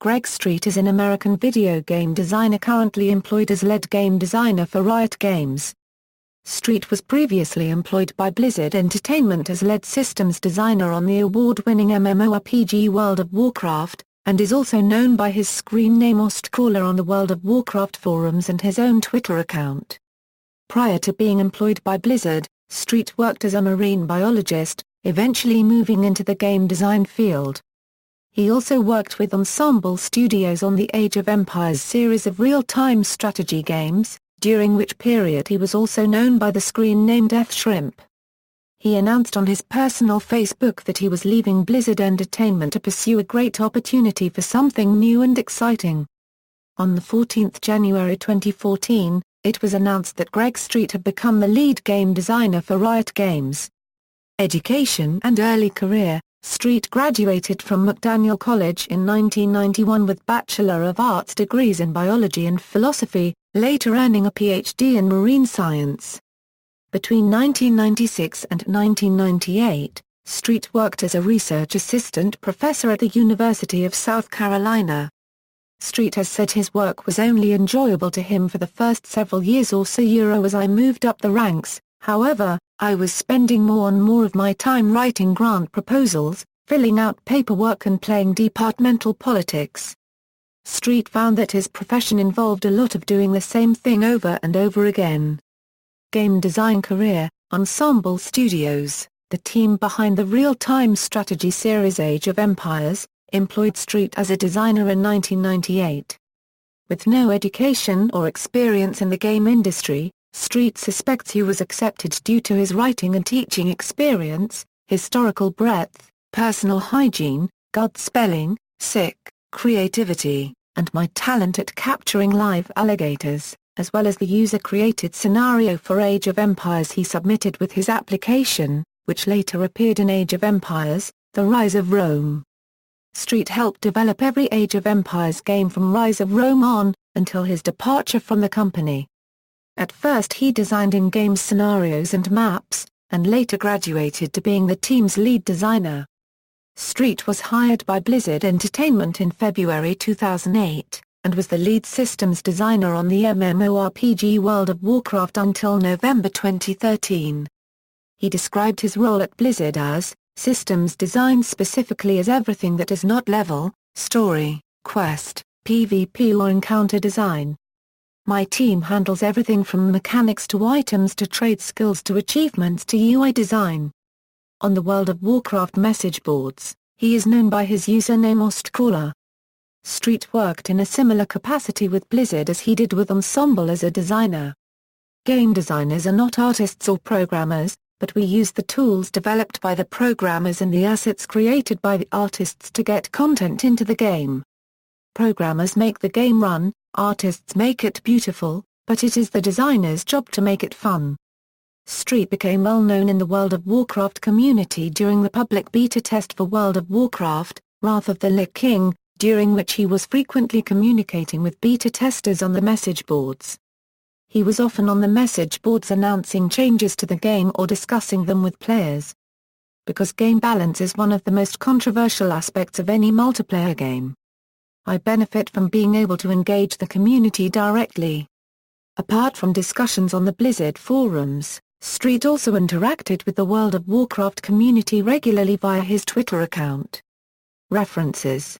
Greg Street is an American video game designer currently employed as lead game designer for Riot Games. Street was previously employed by Blizzard Entertainment as lead systems designer on the award-winning MMORPG World of Warcraft, and is also known by his screen name Ostcaller on the World of Warcraft forums and his own Twitter account. Prior to being employed by Blizzard, Street worked as a marine biologist, eventually moving into the game design field. He also worked with Ensemble Studios on the Age of Empires series of real-time strategy games, during which period he was also known by the screen name Death Shrimp. He announced on his personal Facebook that he was leaving Blizzard Entertainment to pursue a great opportunity for something new and exciting. On the 14th January 2014, it was announced that Greg Street had become the lead game designer for Riot Games. Education and early career. Street graduated from McDaniel College in 1991 with Bachelor of Arts degrees in biology and philosophy, later earning a Ph.D. in marine science. Between 1996 and 1998, Street worked as a research assistant professor at the University of South Carolina. Street has said his work was only enjoyable to him for the first several years or so as I moved up the ranks. However, I was spending more and more of my time writing grant proposals, filling out paperwork and playing departmental politics. Street found that his profession involved a lot of doing the same thing over and over again. Game design career. Ensemble Studios, the team behind the real-time strategy series Age of Empires, employed Street as a designer in 1998. With no education or experience in the game industry, Street suspects he was accepted due to his writing and teaching experience, historical breadth, personal hygiene, good spelling, creativity, and my talent at capturing live alligators, as well as the user-created scenario for Age of Empires he submitted with his application, which later appeared in Age of Empires: The Rise of Rome. Street helped develop every Age of Empires game from Rise of Rome on, until his departure from the company. At first he designed in-game scenarios and maps, and later graduated to being the team's lead designer. Street was hired by Blizzard Entertainment in February 2008, and was the lead systems designer on the MMORPG World of Warcraft until November 2013. He described his role at Blizzard as, systems design specifically as everything that is not level, story, quest, PvP or encounter design. My team handles everything from mechanics to items to trade skills to achievements to UI design. On the World of Warcraft message boards, he is known by his username Ostcaller. Street worked in a similar capacity with Blizzard as he did with Ensemble as a designer. Game designers are not artists or programmers, but we use the tools developed by the programmers and the assets created by the artists to get content into the game. Programmers make the game run, artists make it beautiful, but it is the designer's job to make it fun. Street became well known in the World of Warcraft community during the public beta test for World of Warcraft, Wrath of the Lich King, during which he was frequently communicating with beta testers on the message boards. He was often on the message boards announcing changes to the game or discussing them with players. Because game balance is one of the most controversial aspects of any multiplayer game, I benefit from being able to engage the community directly. Apart from discussions on the Blizzard forums, Street also interacted with the World of Warcraft community regularly via his Twitter account. References